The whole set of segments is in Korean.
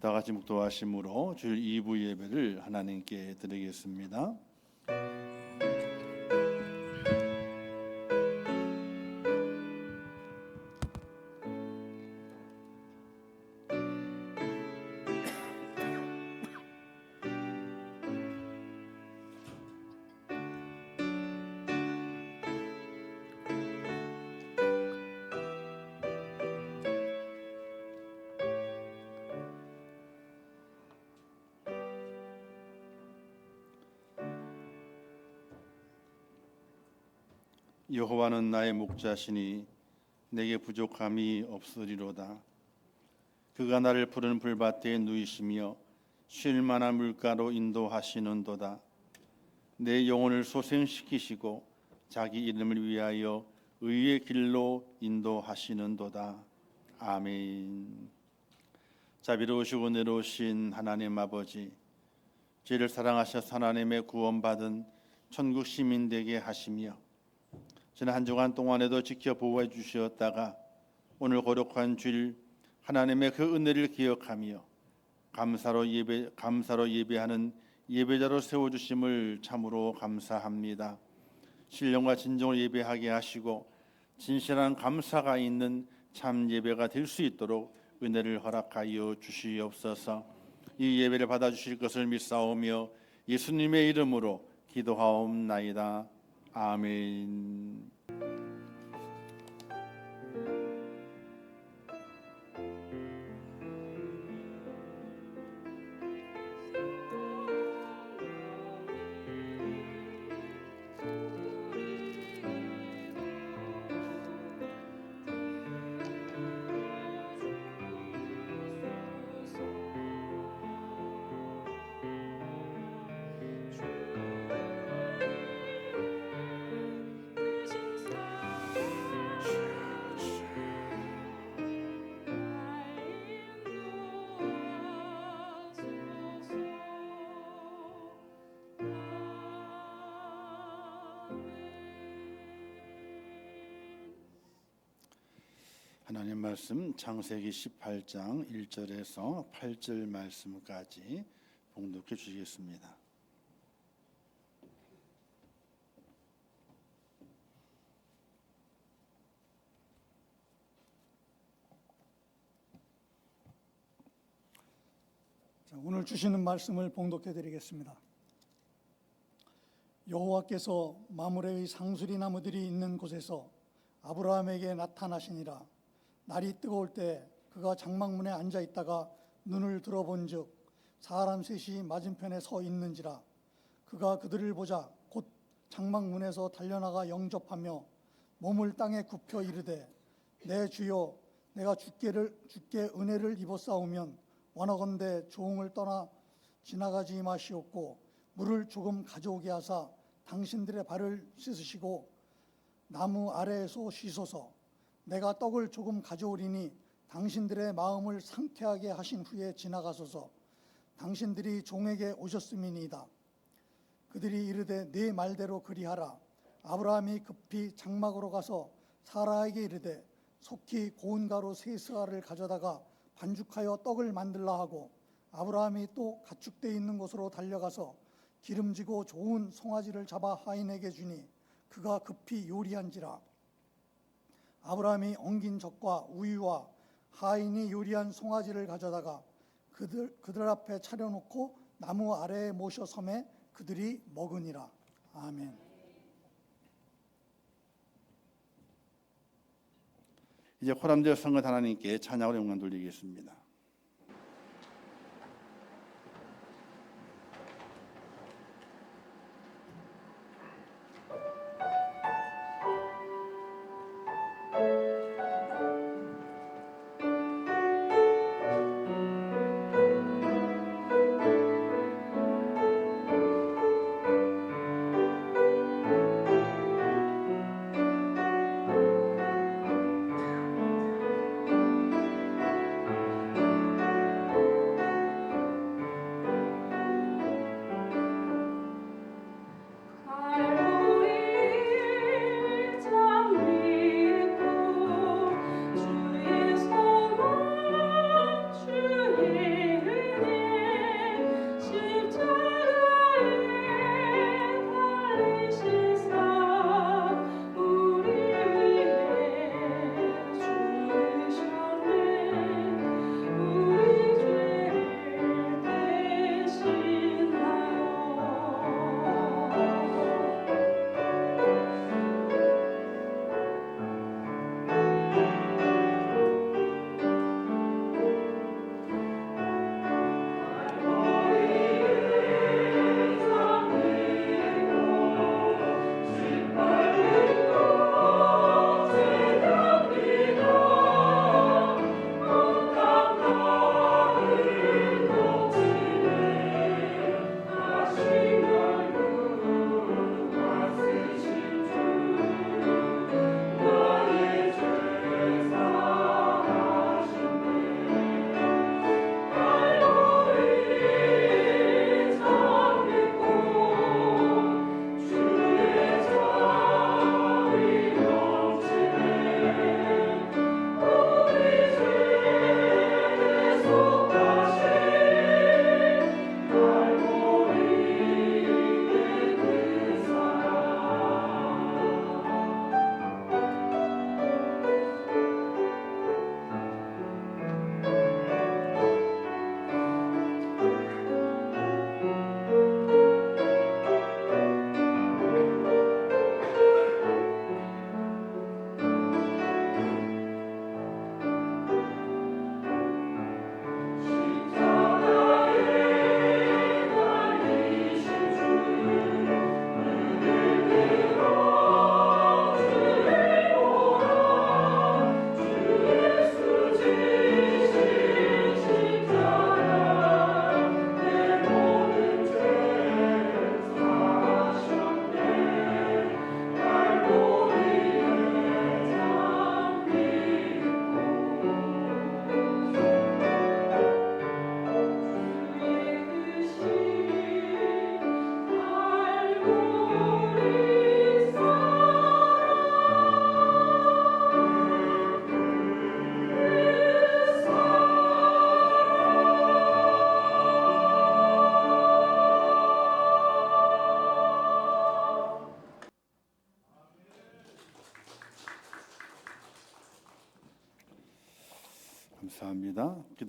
다 같이 묵도하심으로 주일 2부 예배를 하나님께 드리겠습니다. 여호와는 나의 목자시니 내게 부족함이 없으리로다. 그가 나를 푸른 불밭에 누이시며 쉴 만한 물가로 인도하시는도다. 내 영혼을 소생시키시고 자기 이름을 위하여 의의 길로 인도하시는도다. 아멘. 자비로우시고 은혜로우신 하나님 아버지, 죄를 사랑하셔서 하나님의 구원받은 천국 시민 되게 하시며 지난 한 주간 동안에도 지켜보호해 주셨다가 오늘 거룩한 주일 하나님의 그 은혜를 기억하며 감사로 예배하는 예배자로 세워주심을 참으로 감사합니다. 신령과 진정으로 예배하게 하시고 진실한 감사가 있는 참 예배가 될 수 있도록 은혜를 허락하여 주시옵소서. 이 예배를 받아주실 것을 믿사오며 예수님의 이름으로 기도하옵나이다. 아멘. 하나님 말씀 창세기 18장 1절에서 8절 말씀까지 봉독해 주시겠습니다. 오늘 주시는 말씀을 봉독해 드리겠습니다. 여호와께서 마므레의 상수리 나무들이 있는 곳에서 아브라함에게 나타나시니라. 날이 뜨거울 때 그가 장막문에 앉아 있다가 눈을 들어본즉 사람 셋이 맞은편에 서 있는지라. 그가 그들을 보자 곧 장막문에서 달려나가 영접하며 몸을 땅에 굽혀 이르되 내 주여, 내가 주께 은혜를 입었사오면 원하건대 조응을 떠나 지나가지 마시옵고 물을 조금 가져오게 하사 당신들의 발을 씻으시고 나무 아래에서 쉬소서. 내가 떡을 조금 가져오리니 당신들의 마음을 상쾌하게 하신 후에 지나가소서. 당신들이 종에게 오셨음이니이다. 그들이 이르되 네 말대로 그리하라. 아브라함이 급히 장막으로 가서 사라에게 이르되 속히 고운 가루 세 스가를 가져다가 반죽하여 떡을 만들라 하고 아브라함이 또 가축대 있는 곳으로 달려가서 기름지고 좋은 송아지를 잡아 하인에게 주니 그가 급히 요리한지라. 아브라함이 엉긴 젖과 우유와 하인이 요리한 송아지를 가져다가 그들 앞에 차려놓고 나무 아래에 모셔 섬에 그들이 먹으니라. 아멘. 이제 호람되어 성것 하나님께 찬양으로 영광 돌리겠습니다.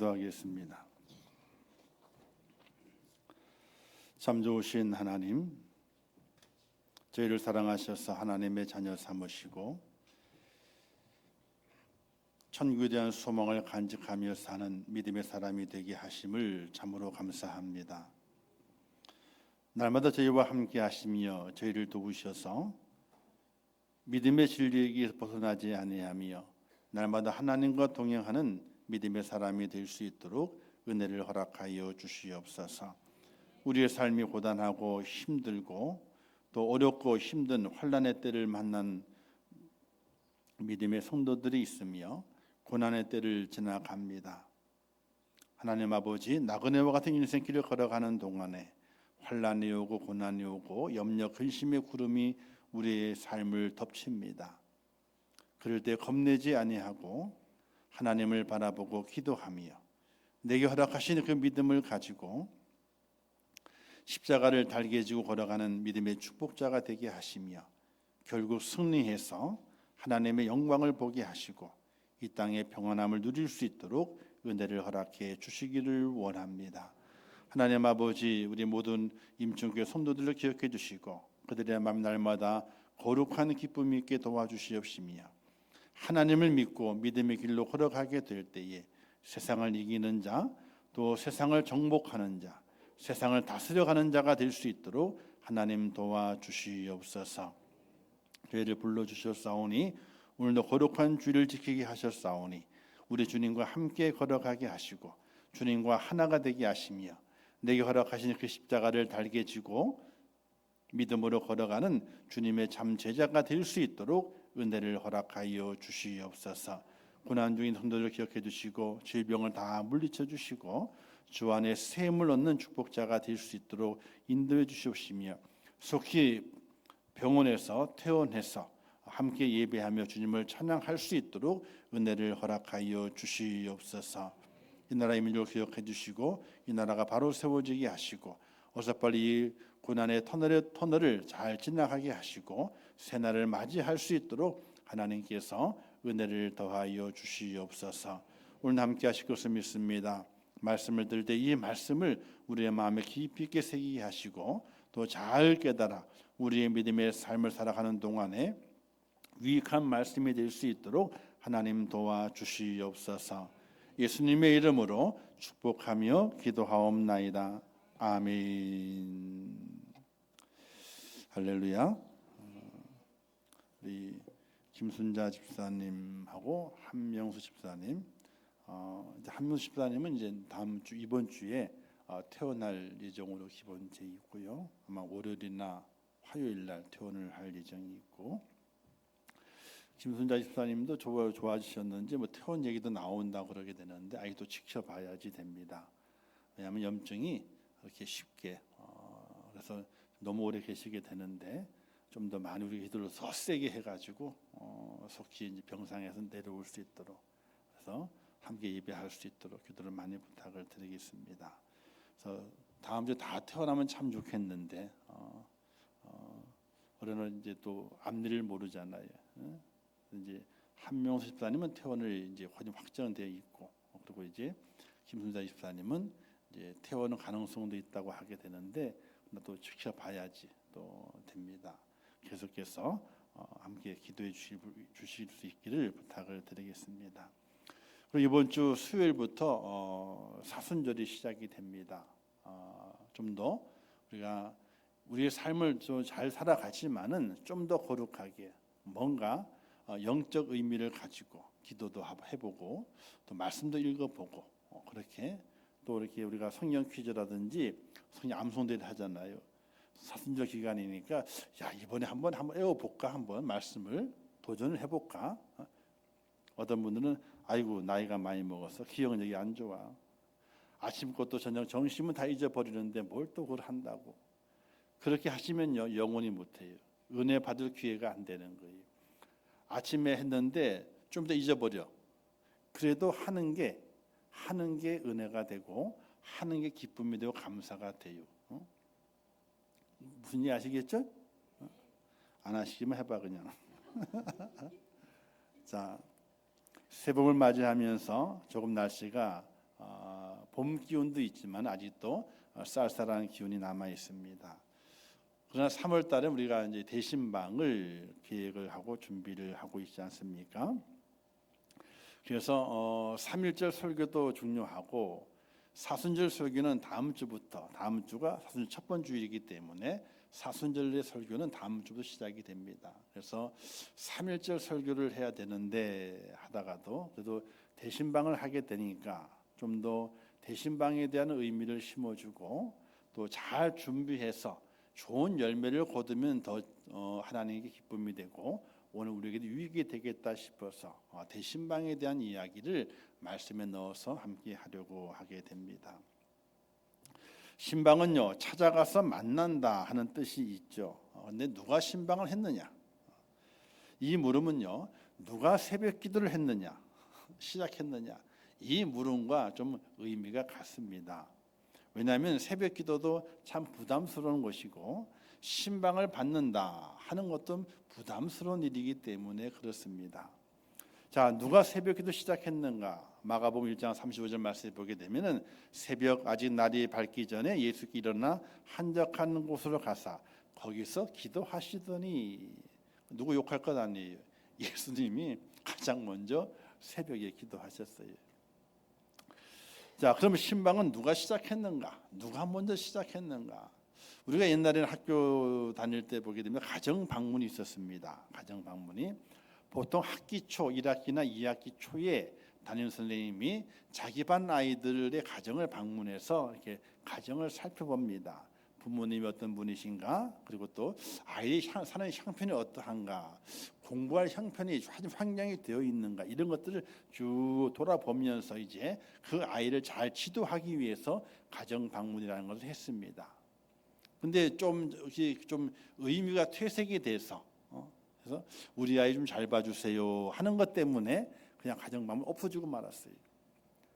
기도하겠습니다. 참 좋으신 하나님, 저희를 사랑하셔서 하나님의 자녀 삼으시고 천국에 대한 소망을 간직하며 사는 믿음의 사람이 되게 하심을 참으로 감사합니다. 날마다 저희와 함께 하시며 저희를 도우셔서 믿음의 진리에게 벗어나지 아니하며 날마다 하나님과 동행하는 믿음의 사람이 될 수 있도록 은혜를 허락하여 주시옵소서. 우리의 삶이 고단하고 힘들고 또 어렵고 힘든 환난의 때를 만난 믿음의 성도들이 있으며 고난의 때를 지나갑니다. 하나님 아버지, 나그네와 같은 인생길을 걸어가는 동안에 환난이 오고 고난이 오고 염려 근심의 구름이 우리의 삶을 덮칩니다. 그럴 때 겁내지 아니하고 하나님을 바라보고 기도하며 내게 허락하신 그 믿음을 가지고 십자가를 달게 지고 걸어가는 믿음의 축복자가 되게 하시며 결국 승리해서 하나님의 영광을 보게 하시고 이 땅의 평안함을 누릴 수 있도록 은혜를 허락해 주시기를 원합니다. 하나님 아버지, 우리 모든 임충교회 성도들을 기억해 주시고 그들의 마음 날마다 거룩한 기쁨 있게 도와주시옵시며 하나님을 믿고 믿음의 길로 걸어가게 될 때에 세상을 이기는 자, 또 세상을 정복하는 자, 세상을 다스려가는 자가 될 수 있도록 하나님 도와주시옵소서. 저희를 불러주셨사오니 오늘도 거룩한 주를 지키게 하셨사오니 우리 주님과 함께 걸어가게 하시고 주님과 하나가 되게 하시며 내게 허락하신 그 십자가를 달게 지고 믿음으로 걸어가는 주님의 참 제자가 될 수 있도록 은혜를 허락하여 주시옵소서. 고난 중인 성도를 기억해 주시고 질병을 다 물리쳐 주시고 주 안에 샘을 얻는 축복자가 될 수 있도록 인도해 주시옵시며 속히 병원에서 퇴원해서 함께 예배하며 주님을 찬양할 수 있도록 은혜를 허락하여 주시옵소서. 이 나라의 민족을 기억해 주시고 이 나라가 바로 세워지게 하시고 어서 빨리 이 고난의 터널을 잘 지나가게 하시고 새날을 맞이할 수 있도록 하나님께서 은혜를 더하여 주시옵소서. 오늘 함께 하실 것을 믿습니다. 말씀을 들을 때 이 말씀을 우리의 마음에 깊이 있게 새기게 하시고 또 잘 깨달아 우리의 믿음의 삶을 살아가는 동안에 유익한 말씀이 될 수 있도록 하나님 도와주시옵소서. 예수님의 이름으로 축복하며 기도하옵나이다. 아멘. 할렐루야. 우리 김순자 집사님하고 한명수 집사님, 한명수 집사님은 이제 다음 주 이번 주에 퇴원할 예정으로 기본제 있고요. 아마 월요일이나 화요일 날 퇴원을 할 예정이 있고, 김순자 집사님도 좋아지셨는지 뭐 퇴원 얘기도 나온다 그러게 되는데 아직도 지켜봐야지 됩니다. 왜냐하면 염증이 그렇게 쉽게 그래서 너무 오래 계시게 되는데 좀 더 많이 우리 기도를 더 세게 해가지고 속히 이제 병상에서 내려올 수 있도록 그래서 함께 예배할 수 있도록 기도를 많이 부탁을 드리겠습니다. 그래서 다음 주에 다 태어나면 참 좋겠는데 올해는 이제 또 앞일을 모르잖아요. 이제 한명수 집사님은 퇴원을 이제 확정되어 있고 그리고 이제 김순자 집사님은 이제 퇴원의 가능성도 있다고 하게 되는데 또 지켜봐야지 또 됩니다. 계속해서 함께 기도해 주실 수 있기를 부탁을 드리겠습니다. 그리고 이번 주 수요일부터 사순절이 시작이 됩니다. 좀 더 우리가 우리의 삶을 좀 잘 살아가지만은 좀 더 거룩하게 뭔가 영적 의미를 가지고 기도도 해보고 또 말씀도 읽어보고 그렇게 또 이렇게 우리가 성경 퀴즈라든지 성경 암송대를 하잖아요. 사순절 기간이니까 야 이번에 한번 외워볼까 한번 말씀을 도전을 해볼까. 어떤 분들은 아이고 나이가 많이 먹어서 기억력이 안 좋아. 아침 것도 저녁 점심은 다 잊어버리는데 뭘 또 그걸 한다고. 그렇게 하시면요 영원히 못해요. 은혜 받을 기회가 안 되는 거예요. 아침에 했는데 좀 더 잊어버려. 그래도 하는 게 은혜가 되고 하는 게 기쁨이 되고 감사가 돼요. 무슨 일 아시겠죠? 안 하시기만 해봐 그냥. 자, 새봄을 맞이하면서 조금 날씨가 봄 기운도 있지만 아직도 쌀쌀한 기운이 남아 있습니다. 그러나 3월 달에 우리가 이제 대신방을 계획을 하고 준비를 하고 있지 않습니까? 그래서 3.1절 설교도 중요하고 사순절 설교는 다음 주부터, 다음 주가 사순절 첫 번째 주일이기 때문에 사순절의 설교는 다음 주부터 시작이 됩니다. 그래서 3.1절 설교를 해야 되는데 하다가도 그래도 대신방을 하게 되니까 좀 더 대신방에 대한 의미를 심어주고 또 잘 준비해서 좋은 열매를 거두면 더 하나님께 기쁨이 되고 오늘 우리에게도 유익이 되겠다 싶어서 대신방에 대한 이야기를 말씀에 넣어서 함께 하려고 하게 됩니다. 신방은요, 찾아가서 만난다 하는 뜻이 있죠. 근데 누가 신방을 했느냐? 이 물음은요, 누가 새벽 기도를 했느냐, 시작했느냐, 이 물음과 좀 의미가 같습니다. 왜냐하면 새벽 기도도 참 부담스러운 것이고 신방을 받는다 하는 것도 부담스러운 일이기 때문에 그렇습니다. 자, 누가 새벽 기도 시작했는가? 마가복음 1장 35절 말씀을 보게 되면은 새벽 아직 날이 밝기 전에 예수께 일어나 한적한 곳으로 가사 거기서 기도하시더니, 누구 욕할 것 아니에요. 예수님이 가장 먼저 새벽에 기도하셨어요. 자, 그러면 신방은 누가 시작했는가? 누가 먼저 시작했는가? 우리가 옛날에는 학교 다닐 때 보게 되면 가정 방문이 있었습니다. 가정 방문이 보통 학기 초 1학기나 2학기 초에 담임 선생님이 자기 반 아이들의 가정을 방문해서 이렇게 가정을 살펴봅니다. 부모님이 어떤 분이신가, 그리고 또 아이의 사는 형편이 어떠한가, 공부할 형편이 환경이 되어 있는가, 이런 것들을 쭉 돌아보면서 이제 그 아이를 잘 지도하기 위해서 가정 방문이라는 것을 했습니다. 근데 좀 의미가 퇴색이 돼서 그래서 우리 아이 좀 잘 봐주세요 하는 것 때문에 그냥 가정 방문 엎어주고 말았어요.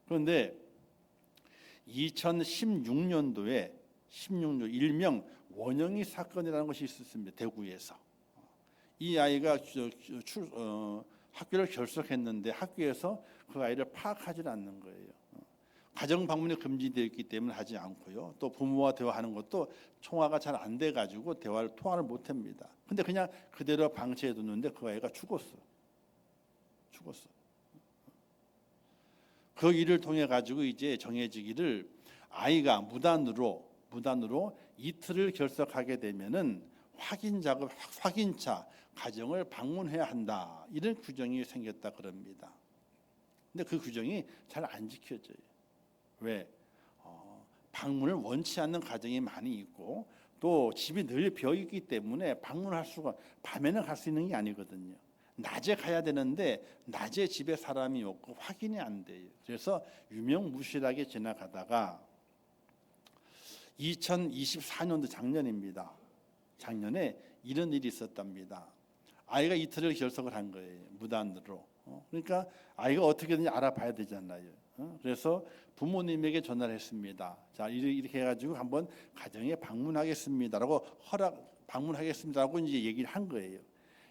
그런데 2016년도에 일명 원영이 사건이라는 것이 있었습니다. 대구에서 이 아이가 학교를 결석했는데 학교에서 그 아이를 파악하지 않는 거예요. 가정 방문이 금지되어 있기 때문에 하지 않고요. 또 부모와 대화하는 것도 통화가 잘 안 돼 가지고 통화를 못 합니다. 근데 그냥 그대로 방치해 뒀는데 그 아이가 죽었어. 그 일을 통해 가지고 이제 정해지기를 아이가 무단으로 이틀을 결석하게 되면은 확인차 가정을 방문해야 한다. 이런 규정이 생겼다 그럽니다. 근데 그 규정이 잘 안 지켜져요. 왜? 방문을 원치 않는 가정이 많이 있고 또 집이 늘 비어 있기 때문에 방문할 수가, 밤에는 갈 수 있는 게 아니거든요. 낮에 가야 되는데 낮에 집에 사람이 없고 확인이 안 돼요. 그래서 유명무실하게 지나가다가 2024년도 작년입니다. 작년에 이런 일이 있었답니다. 아이가 이틀을 결석을 한 거예요. 무단으로. 그러니까 아이가 어떻게든지 알아봐야 되잖아요. 그래서 부모님에게 전화를 했습니다. 자, 이렇게 해가지고 한번 가정에 방문하겠습니다라고 방문하겠습니다라고 이제 얘기를 한 거예요.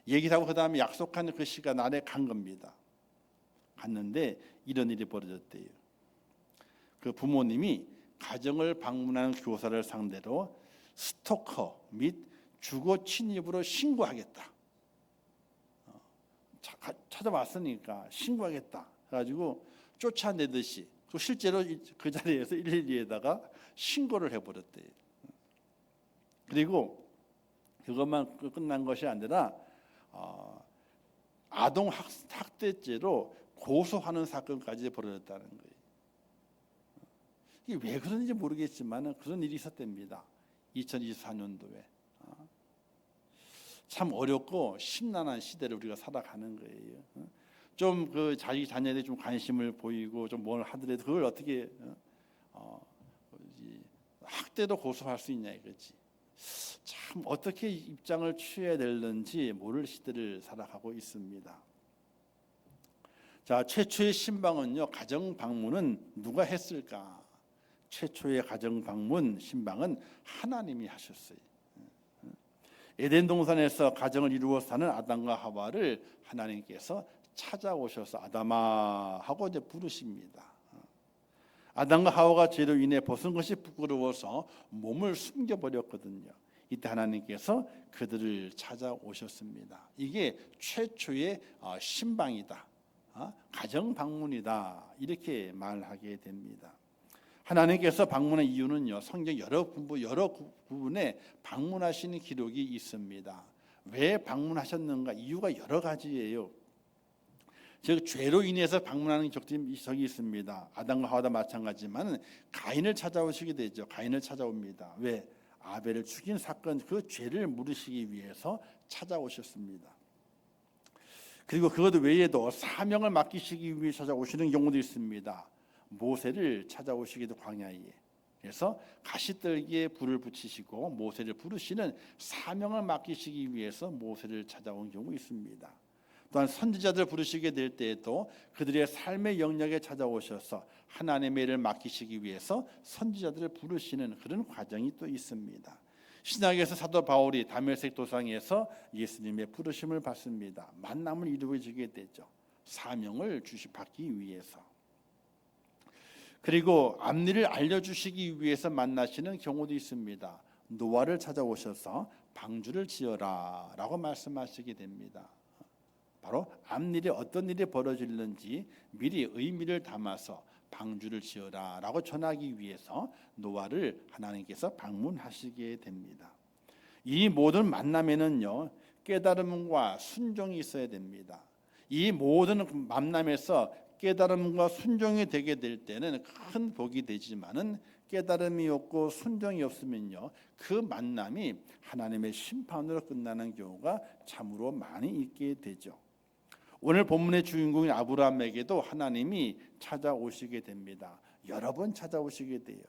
얘기를 하고 그 다음에 약속한 그 시간 안에 간 겁니다. 갔는데 이런 일이 벌어졌대요. 그 부모님이 가정을 방문하는 교사를 상대로 스토커 및 주거 침입으로 신고하겠다. 찾아왔으니까 신고하겠다. 그래가지고 쫓아내듯이 또 실제로 그 자리에서 112에다가 신고를 해버렸대요. 그리고 그것만 끝난 것이 아니라 아동 학대죄로 고소하는 사건까지 벌어졌다는 거예요. 이게 왜 그런지 모르겠지만 그런 일이 있었답니다. 2024년도에. 참 어렵고 심란한 시대를 우리가 살아가는 거예요. 좀 그 자기 자녀들이 좀 관심을 보이고 좀 뭘 하더라도 그걸 어떻게 학대도 고소할 수 있냐 이거지. 참 어떻게 입장을 취해야 되는지 모를 시대를 살아가고 있습니다. 자, 최초의 신방은요, 가정 방문은 누가 했을까? 최초의 가정 방문 신방은 하나님이 하셨어요. 에덴 동산에서 가정을 이루어 사는 아담과 하와를 하나님께서 찾아오셔서 아담아 하고 이제 부르십니다. 아담과 하와가 죄로 인해 벗은 것이 부끄러워서 몸을 숨겨버렸거든요. 이때 하나님께서 그들을 찾아오셨습니다. 이게 최초의 신방이다, 가정 방문이다, 이렇게 말하게 됩니다. 하나님께서 방문한 이유는요, 성경 여러 부분에 방문하시는 기록이 있습니다. 왜 방문하셨는가? 이유가 여러 가지예요. 즉 죄로 인해서 방문하는 적이 있습니다. 아담과 하와도 마찬가지지만 가인을 찾아오시게 되죠. 가인을 찾아옵니다. 왜? 아벨을 죽인 사건, 그 죄를 물으시기 위해서 찾아오셨습니다. 그리고 그것 외에도 사명을 맡기시기 위해 찾아오시는 경우도 있습니다. 모세를 찾아오시기도 광야에. 그래서 가시떨기에 불을 붙이시고 모세를 부르시는 사명을 맡기시기 위해서 모세를 찾아온 경우 있습니다. 또한 선지자들 부르시게 될 때에도 그들의 삶의 영역에 찾아오셔서 하나님의 일을 맡기시기 위해서 선지자들을 부르시는 그런 과정이 또 있습니다. 신약에서 사도 바울이 다메섹 도상에서 예수님의 부르심을 받습니다. 만남을 이루어지게 되죠. 사명을 받기 위해서. 그리고 앞일을 알려주시기 위해서 만나시는 경우도 있습니다. 노아를 찾아오셔서 방주를 지어라 라고 말씀하시게 됩니다. 바로 앞일에 어떤 일이 벌어질는지 미리 의미를 담아서 방주를 지어라 라고 전하기 위해서 노아를 하나님께서 방문하시게 됩니다. 이 모든 만남에는요, 깨달음과 순종이 있어야 됩니다. 이 모든 만남에서 깨달음과 순종이 되게 될 때는 큰 복이 되지만은 깨달음이 없고 순종이 없으면요, 그 만남이 하나님의 심판으로 끝나는 경우가 참으로 많이 있게 되죠. 오늘 본문의 주인공인 아브라함에게도 하나님이 찾아오시게 됩니다. 여러 번 찾아오시게 돼요.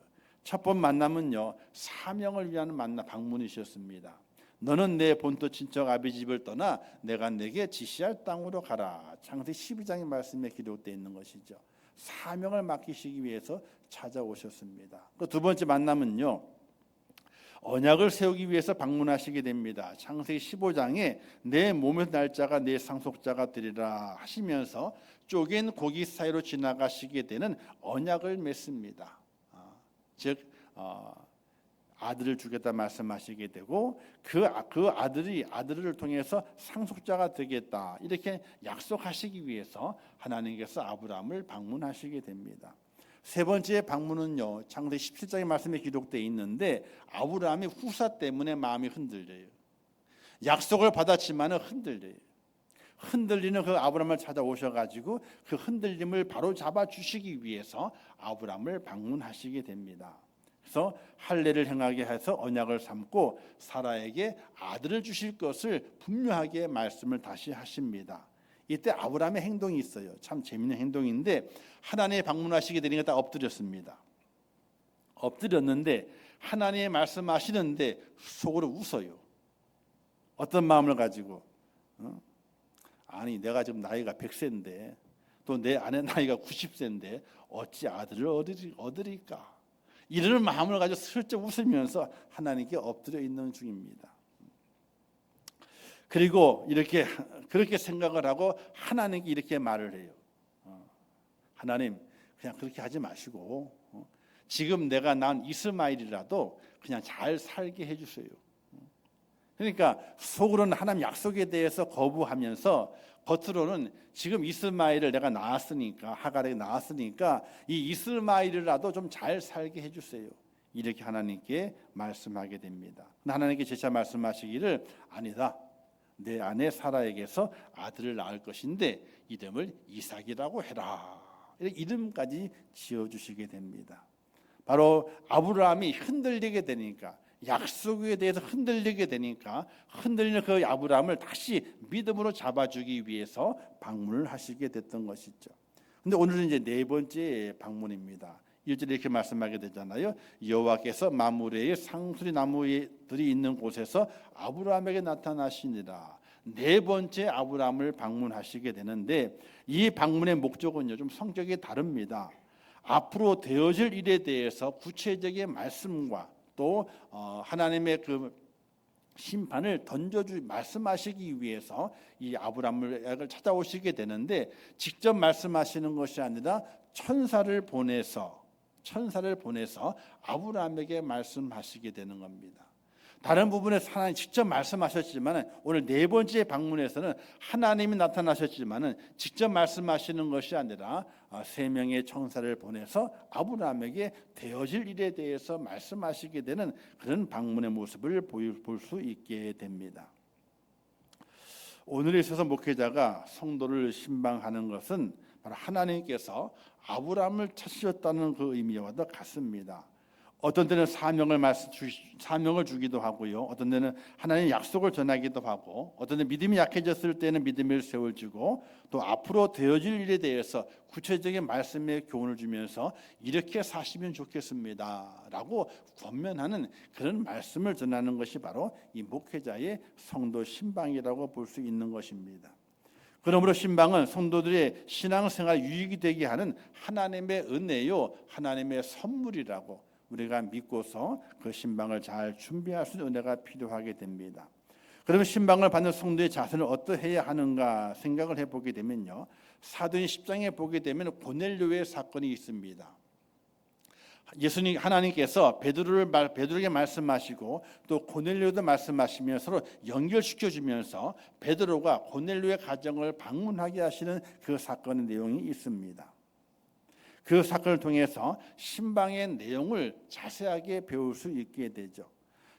첫 번 만남은요, 사명을 위한 방문이셨습니다. 너는 내 본토 친척 아비 집을 떠나 내가 내게 지시할 땅으로 가라. 창세기 12장의 말씀에 기록되어 있는 것이죠. 사명을 맡기시기 위해서 찾아오셨습니다. 그 두 번째 만남은요, 언약을 세우기 위해서 방문하시게 됩니다. 창세기 15장에 내 몸의 날짜가 내 상속자가 되리라 하시면서 쪼갠 고기 사이로 지나가시게 되는 언약을 맺습니다. 즉 아들을 주겠다 말씀하시게 되고 그 아들을 통해서 상속자가 되겠다 이렇게 약속하시기 위해서 하나님께서 아브라함을 방문하시게 됩니다. 세 번째 방문은요, 창세기 17장의 말씀에 기록되어 있는데 아브라함이 후사 때문에 마음이 흔들려요. 약속을 받았지만은 흔들리는 그 아브라함을 찾아오셔가지고 그 흔들림을 바로 잡아 주시기 위해서 아브라함을 방문하시게 됩니다. 그래서 할례를 행하게 해서 언약을 삼고 사라에게 아들을 주실 것을 분명하게 말씀을 다시 하십니다. 이때 아브라함의 행동이 있어요. 참 재미있는 행동인데 하나님의 방문하시게 되니까 딱 엎드렸습니다. 엎드렸는데 하나님의 말씀하시는데 속으로 웃어요. 어떤 마음을 가지고? 아니 내가 지금 나이가 100세인데 또 내 아내 나이가 90세인데 어찌 아들을 얻으리까? 이런 마음을 가지고 슬쩍 웃으면서 하나님께 엎드려 있는 중입니다. 그리고 그렇게 생각을 하고 하나님께 이렇게 말을 해요. 하나님 그냥 그렇게 하지 마시고 지금 내가 낳은 이스마엘이라도 그냥 잘 살게 해주세요. 그러니까 속으로는 하나님 약속에 대해서 거부하면서 겉으로는 지금 이스마엘을 내가 낳았으니까 하갈에게 낳았으니까 이 이스마엘이라도 좀 잘 살게 해주세요. 이렇게 하나님께 말씀하게 됩니다. 하나님께 재차 말씀하시기를 아니다. 내 아내 사라에게서 아들을 낳을 것인데 이름을 이삭이라고 해라. 이렇게 이름까지 지어주시게 됩니다. 바로 아브라함이 흔들리게 되니까 약속에 대해서 흔들리게 되니까 흔들리는 그 아브라함을 다시 믿음으로 잡아주기 위해서 방문을 하시게 됐던 것이죠. 근데 오늘은 이제 네 번째 방문입니다. 1절에 이렇게 말씀하게 되잖아요. 여호와께서 마므레의 상수리 나무들이 있는 곳에서 아브라함에게 나타나시니라. 네 번째 아브라함을 방문하시게 되는데 이 방문의 목적은요, 좀 성격이 다릅니다. 앞으로 되어질 일에 대해서 구체적인 말씀과 또 하나님의 그 심판을 말씀하시기 위해서 이 아브라함을 찾아오시게 되는데 직접 말씀하시는 것이 아니라 천사를 보내서 천사를 보내서 아브라함에게 말씀하시게 되는 겁니다. 다른 부분에서 하나님 직접 말씀하셨지만 오늘 네 번째 방문에서는 하나님이 나타나셨지만 직접 말씀하시는 것이 아니라 세 명의 천사를 보내서 아브라함에게 되어질 일에 대해서 말씀하시게 되는 그런 방문의 모습을 볼 수 있게 됩니다. 오늘에 있어서 목회자가 성도를 신방하는 것은 바로 하나님께서 아브라함을 찾으셨다는 그 의미와도 같습니다. 어떤 때는 사명을 주기도 하고요. 어떤 때는 하나님의 약속을 전하기도 하고, 어떤 때 믿음이 약해졌을 때는 믿음을 세워주고, 또 앞으로 되어질 일에 대해서 구체적인 말씀의 교훈을 주면서 이렇게 사시면 좋겠습니다라고 권면하는 그런 말씀을 전하는 것이 바로 이 목회자의 성도 신방이라고 볼 수 있는 것입니다. 그러므로 신방은 성도들의 신앙생활 유익이 되게 하는 하나님의 은혜요, 하나님의 선물이라고 우리가 믿고서 그 신방을 잘 준비할 수 있는 은혜가 필요하게 됩니다. 그러면 신방을 받는 성도의 자세는 어떠해야 하는가 생각을 해보게 되면요, 사도행 10장에 보게 되면 고넬료의 사건이 있습니다. 예수님 하나님께서 베드로에게 말씀하시고 또 고넬료도 말씀하시며 서로 연결시켜 주면서 베드로가 고넬료의 가정을 방문하게 하시는 그 사건의 내용이 있습니다. 그 사건을 통해서 신방의 내용을 자세하게 배울 수 있게 되죠.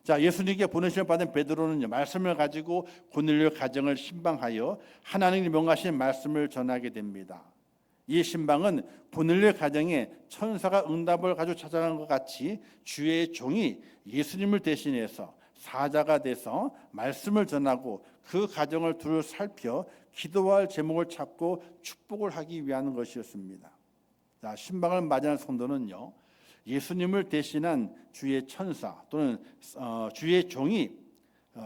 자, 예수님께 보내심을 받은 베드로는 말씀을 가지고 고넬료 가정을 신방하여 하나님이 명하신 말씀을 전하게 됩니다. 이 신방은 고넬료 가정에 천사가 응답을 가지고 찾아간 것 같이 주의 종이 예수님을 대신해서 사자가 돼서 말씀을 전하고 그 가정을 두루 살펴 기도할 제목을 찾고 축복을 하기 위한 것이었습니다. 자, 신방을 맞이한 성도는요, 예수님을 대신한 주의 천사 또는 주의 종이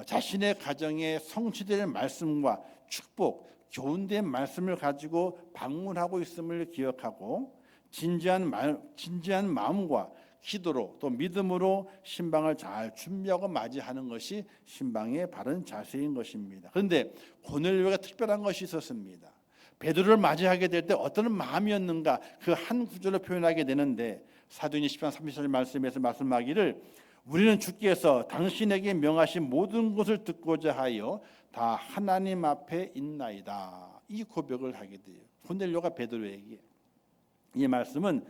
자신의 가정에 성취될 말씀과 축복, 교훈된 말씀을 가지고 방문하고 있음을 기억하고 진지한 마음과 기도로 또 믿음으로 신방을 잘 준비하고 맞이하는 것이 신방의 바른 자세인 것입니다. 그런데 고넬료가 특별한 것이 있었습니다. 베드로를 맞이하게 될 때 어떤 마음이었는가 그 한 구절로 표현하게 되는데 사도행 10장 34절 말씀에서 말씀하기를 우리는 주께서 당신에게 명하신 모든 것을 듣고자 하여 다 하나님 앞에 있나이다. 이 고백을 하게 돼요. 고넬료가 베드로에게. 이 말씀은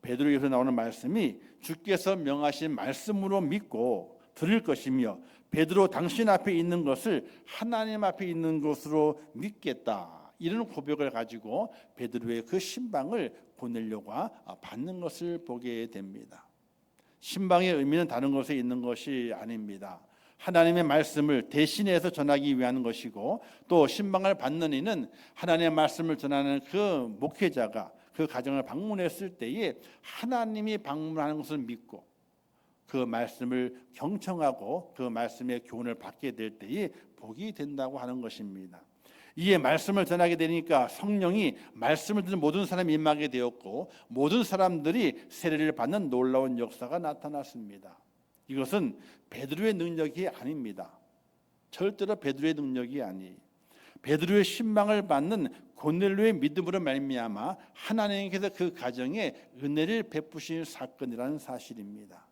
베드로에게서 나오는 말씀이 주께서 명하신 말씀으로 믿고 들을 것이며 베드로 당신 앞에 있는 것을 하나님 앞에 있는 것으로 믿겠다. 이런 고백을 가지고 베드로의 그 신방을 고넬료가 받는 것을 보게 됩니다. 신방의 의미는 다른 것에 있는 것이 아닙니다. 하나님의 말씀을 대신해서 전하기 위한 것이고 또 신방을 받는 이는 하나님의 말씀을 전하는 그 목회자가 그 가정을 방문했을 때에 하나님이 방문하는 것을 믿고 그 말씀을 경청하고 그 말씀의 교훈을 받게 될 때에 복이 된다고 하는 것입니다. 이에 말씀을 전하게 되니까 성령이 말씀을 듣는 모든 사람이 임하게 되었고 모든 사람들이 세례를 받는 놀라운 역사가 나타났습니다. 이것은 베드로의 능력이 아닙니다. 절대로 베드로의 능력이 아니에요. 베드로의 신방을 받는 고넬료의 믿음으로 말미암아 하나님께서 그 가정에 은혜를 베푸신 사건이라는 사실입니다.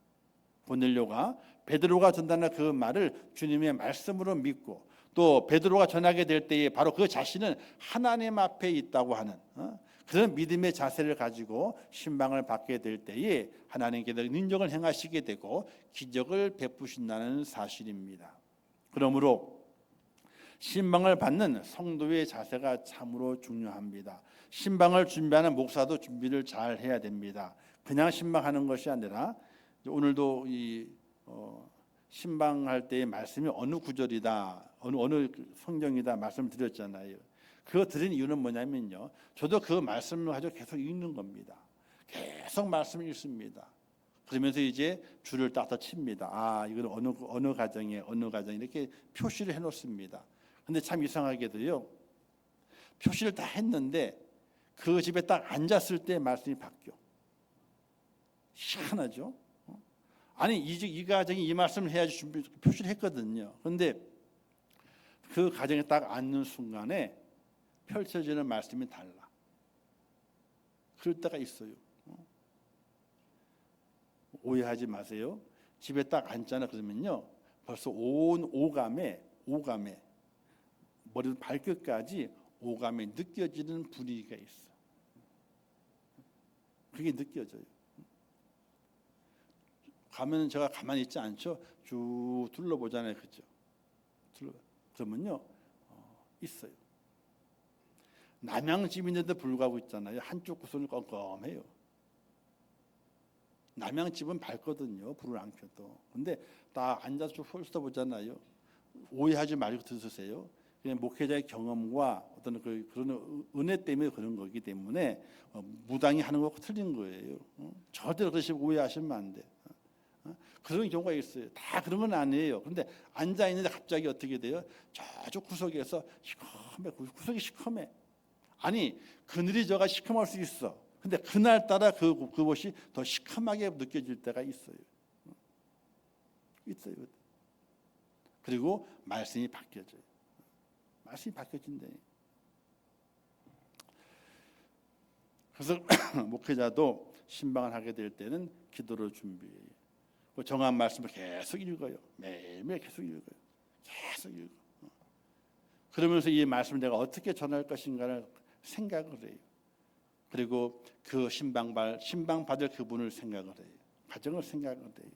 고넬료가 베드로가 전하는 그 말을 주님의 말씀으로 믿고 또 베드로가 전하게 될 때에 바로 그 자신은 하나님 앞에 있다고 하는 그런 믿음의 자세를 가지고 신방을 받게 될 때에 하나님께서 능력을 행하시게 되고 기적을 베푸신다는 사실입니다. 그러므로 신방을 받는 성도의 자세가 참으로 중요합니다. 신방을 준비하는 목사도 준비를 잘 해야 됩니다. 그냥 신방하는 것이 아니라 오늘도 이 신방할 때의 말씀이 어느 구절이다, 어느 성경이다 말씀드렸잖아요. 그거 드린 이유는 뭐냐면요, 저도 그 말씀을 가지고 계속 읽는 겁니다. 계속 말씀을 읽습니다. 그러면서 이제 줄을 딱딱 칩니다. 아, 이건 어느 가정에 이렇게 표시를 해놓습니다. 근데 참 이상하게도요, 표시를 다 했는데 그 집에 딱 앉았을 때 말씀이 바뀌어. 희한하죠? 아니 이 가정이 이 말씀을 해야지 표시를 했거든요. 그런데 그 가정에 딱 앉는 순간에 펼쳐지는 말씀이 달라. 그럴 때가 있어요. 오해하지 마세요. 집에 딱 앉잖아 그러면요, 벌써 온 오감에 머리부터 발끝까지 오감에 느껴지는 분위기가 있어. 그게 느껴져요. 가면 제가 가만히 있지 않죠. 쭉 둘러보잖아요, 그죠? 그러면요, 있어요. 남양집인데도 불구하고 있잖아요. 한쪽 구석은 껌껌해요. 남양집은 밝거든요, 불을 안 켜도. 근데 딱 앉아서 쭉 훑어보잖아요. 오해하지 말고 들으세요. 그냥 목회자의 경험과 어떤 그런 은혜 때문에 그런 거기 때문에 무당이 하는 거하고 틀린 거예요. 절대로 그러시면 오해하시면 안 돼. 그런 경우가 있어요. 다 그런 건 아니에요. 그런데 앉아 있는데 갑자기 어떻게 돼요? 저쪽 구석에서 시커매, 구석이 시커매. 아니, 그늘이 저가 시커멀 수 있어. 근데 그날따라 그곳이 더 시커멓게 느껴질 때가 있어요. 있어요. 그리고 말씀이 바뀌어져요. 말씀이 바뀌어진대. 그래서 목회자도 신방을 하게 될 때는 기도를 준비해요. 정한 말씀을 계속 읽어요. 매일매일 계속 읽어요. 계속 읽어. 그러면서 이 말씀을 내가 어떻게 전할 것인가를 생각을 해요. 그리고 그 신방 받을 그분을 생각을 해요. 과정을 생각을 해요.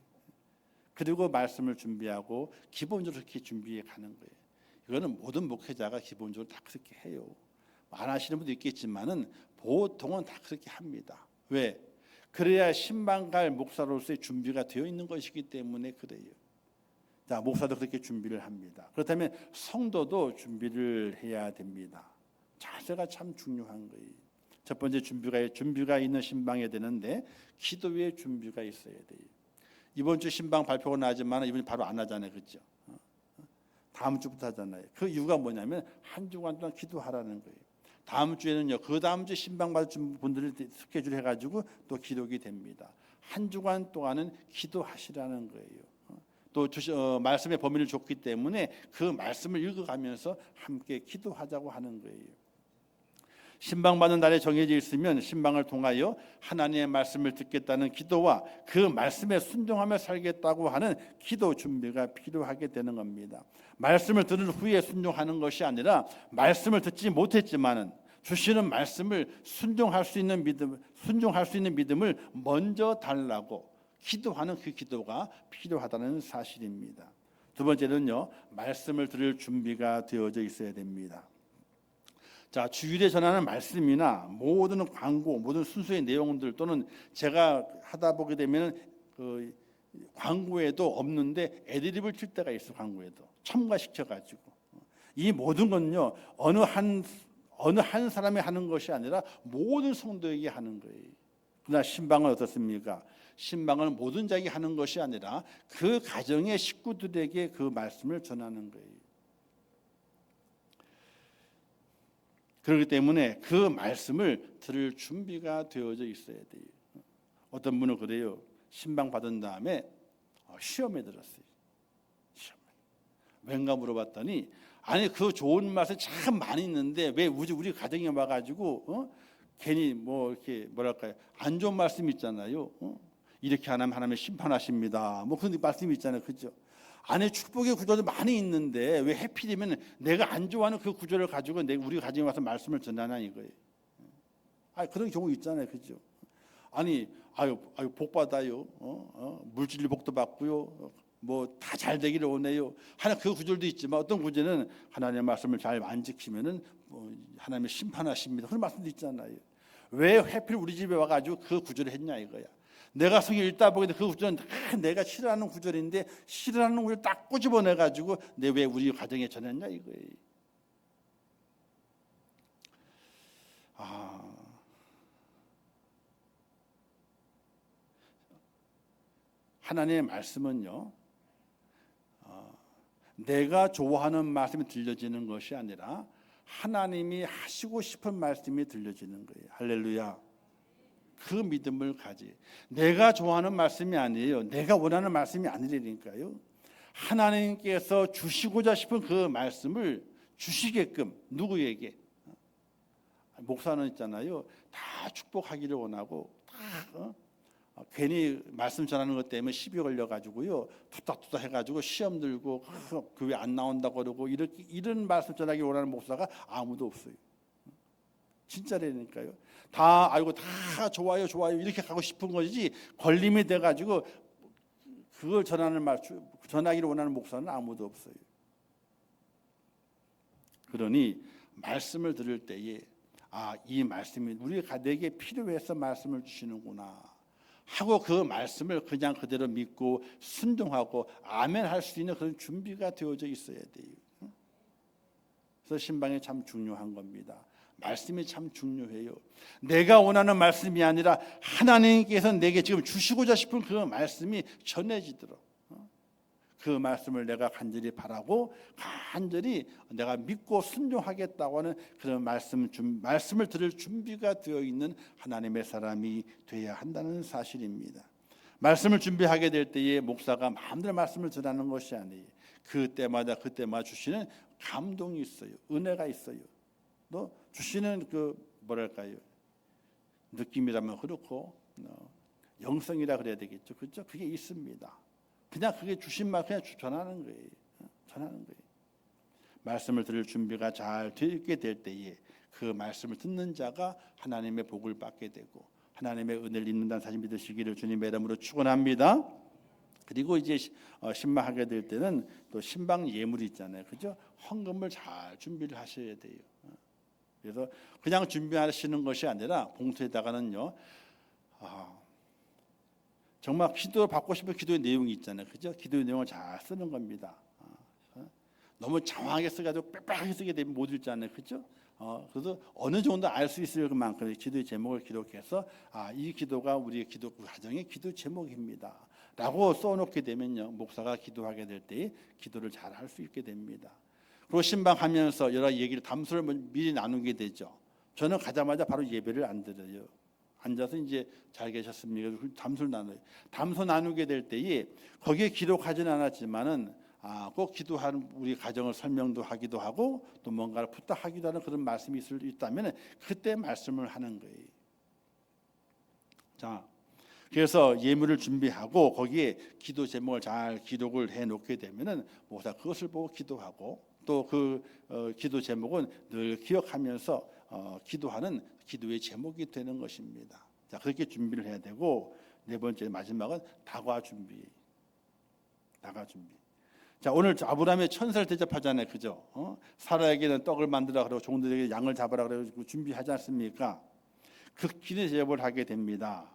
그리고 말씀을 준비하고 기본적으로 그렇게 준비해 가는 거예요. 이거는 모든 목회자가 기본적으로 다 그렇게 해요. 안 하시는 분도 있겠지만은 보통은 다 그렇게 합니다. 왜? 그래야 신방갈 목사로서의 준비가 되어 있는 것이기 때문에 그래요. 자, 목사도 그렇게 준비를 합니다. 그렇다면 성도도 준비를 해야 됩니다. 자세가 참 중요한 거예요. 첫 번째 준비가 있는 신방이 되는데 기도의 준비가 있어야 돼요. 이번 주 신방 발표가 나지만 이번에 바로 안 하잖아요, 그렇죠? 다음 주부터 하잖아요. 그 이유가 뭐냐면 한 주간 동안 기도하라는 거예요. 다음 주에는요, 그 다음 주 신방 받을 분들을 스케줄 해가지고 또 기록이 됩니다. 한 주간 동안은 기도하시라는 거예요. 또 말씀의 범위를 줬기 때문에 그 말씀을 읽어가면서 함께 기도하자고 하는 거예요. 신방 받는 날에 정해져 있으면 신방을 통하여 하나님의 말씀을 듣겠다는 기도와 그 말씀에 순종하며 살겠다고 하는 기도 준비가 필요하게 되는 겁니다. 말씀을 들은 후에 순종하는 것이 아니라 말씀을 듣지 못했지만은 주시는 말씀을 순종할 수 있는 믿음을 먼저 달라고 기도하는 그 기도가 필요하다는 사실입니다. 두 번째는요, 말씀을 들을 준비가 되어져 있어야 됩니다. 자, 주일에 전하는 말씀이나 모든 광고, 모든 순수의 내용들 또는 제가 하다 보게 되면 그 광고에도 없는데 애드립을 칠 때가 있어. 광고에도 첨가시켜가지고 이 모든 건요 어느 한 사람이 하는 것이 아니라 모든 성도에게 하는 거예요. 그러나 신방은 어떻습니까? 신방은 모든 자에게 하는 것이 아니라 그 가정의 식구들에게 그 말씀을 전하는 거예요. 그렇기 때문에 그 말씀을 들을 준비가 되어져 있어야 돼요. 어떤 분은 그래요. 신방 받은 다음에 시험에 들었어요. 시험에. 왠가 물어봤더니 아니 그 좋은 말씀 참 많이 있는데 왜 우리 가정에 와가지고 괜히 뭐 이렇게 뭐랄까요, 안 좋은 말씀 있잖아요. 이렇게 안 하면 하나님 심판하십니다. 뭐 그런 말씀이 있잖아요, 그죠? 안에 축복의 구절도 많이 있는데 왜 해필이면 내가 안 좋아하는 그 구절을 가지고 우리 가정에 와서 말씀을 전하나 이거예요. 그런 경우 있잖아요, 그죠? 아니 복 받아요. 물질 복도 받고요. 뭐 다 잘 되기를 원해요. 하나 그 구절도 있지만 어떤 구절은 하나님의 말씀을 잘 안 지키면은 하나님의 심판하십니다. 그런 말씀도 있잖아요. 왜 하필 우리 집에 와가지고 그 구절을 했냐 이거야. 내가 성경 읽다 보게 그 구절은 내가 싫어하는 구절인데 싫어하는 구절 딱 꼬집어내 가지고 내 왜 우리 가정에 전했냐 이거예요. 하나님의 말씀은요, 내가 좋아하는 말씀이 들려지는 것이 아니라 하나님이 하시고 싶은 말씀이 들려지는 거예요. 할렐루야. 그 믿음을 가지. 내가 좋아하는 말씀이 아니에요. 내가 원하는 말씀이 아니라니까요. 하나님께서 주시고자 싶은 그 말씀을 주시게끔 누구에게? 목사는 있잖아요. 다 축복하기를 원하고 다 괜히 말씀 전하는 것 때문에 시비 걸려가지고요 툭탁툭탁 해가지고 시험 들고 교회 안 나온다고 그러고 이런 말씀 전하기 원하는 목사가 아무도 없어요. 진짜라니까요. 다 알고 다 좋아요 이렇게 가고 싶은 거지 걸림이 돼가지고 그걸 전하기를 원하는 목사는 아무도 없어요. 그러니 말씀을 들을 때에 이 말씀이 우리가 내게 필요해서 말씀을 주시는구나 하고 그 말씀을 그냥 그대로 믿고 순종하고 아멘 할 수 있는 그런 준비가 되어져 있어야 돼요. 그래서 신방이 참 중요한 겁니다. 말씀이 참 중요해요. 내가 원하는 말씀이 아니라 하나님께서 내게 지금 주시고자 싶은 그 말씀이 전해지도록 그 말씀을 내가 간절히 바라고 간절히 내가 믿고 순종하겠다고 하는 그런 말씀을 들을 준비가 되어 있는 하나님의 사람이 되어야 한다는 사실입니다. 말씀을 준비하게 될 때에 목사가 마음대로 말씀을 전하는 것이 아니에요. 그때마다 주시는 감동이 있어요. 은혜가 있어요. 또 주시는 그 뭐랄까요? 느낌이라면 그렇고 영성이라 그래야 되겠죠. 그렇죠? 그게 있습니다. 그냥 그게 주신 말 그냥 전하는 거예요. 전하는 거예요. 말씀을 들을 준비가 잘 되게 될 때에 그 말씀을 듣는 자가 하나님의 복을 받게 되고 하나님의 은혜를 입는다는 사실 믿으시기를 주님의 이름으로 축원합니다. 그리고 이제 신방하게 될 때는 또 신방 예물이 있잖아요. 그죠? 헌금을 잘 준비를 하셔야 돼요. 그래서 그냥 준비하시는 것이 아니라 봉투에다가는요. 정말 기도 받고 싶은 기도의 내용이 있잖아요. 그죠? 기도의 내용을 잘 쓰는 겁니다. 너무 장황하게 쓰가지고 빽빽하게 쓰게 되면 못 읽잖아요. 그죠? 그래서 어느 정도 알 수 있을 만큼 기도의 제목을 기록해서 이 기도가 우리의 기도 가정의 기도 제목입니다. 라고 써놓게 되면요. 목사가 기도하게 될 때 기도를 잘 할 수 있게 됩니다. 그리고 신방하면서 여러 얘기를 담소를 미리 나누게 되죠. 저는 가자마자 바로 예배를 안 드려요. 앉아서 이제 잘 계셨습니까? 담소를 나눠요. 담소 나누게 될 때에 거기에 기록하지는 않았지만은 꼭 기도하는 우리 가정을 설명도 하기도 하고 또 뭔가를 부탁하기도 하는 그런 말씀이 있다면 그때 말씀을 하는 거예요. 자, 그래서 예물을 준비하고 거기에 기도 제목을 잘 기록을 해 놓게 되면은 목사 그것을 보고 기도하고 또 그 기도 제목은 늘 기억하면서 기도하는 기도의 제목이 되는 것입니다. 자, 그렇게 준비를 해야 되고 네 번째 마지막은 다과 준비. 다과 준비. 자, 오늘 아브라함의 천사를 대접하잖아요. 그죠? 사라에게는 떡을 만들라 그러고 종들에게 양을 잡아라 그러고 준비하지 않습니까? 그 기대 제법을 하게 됩니다.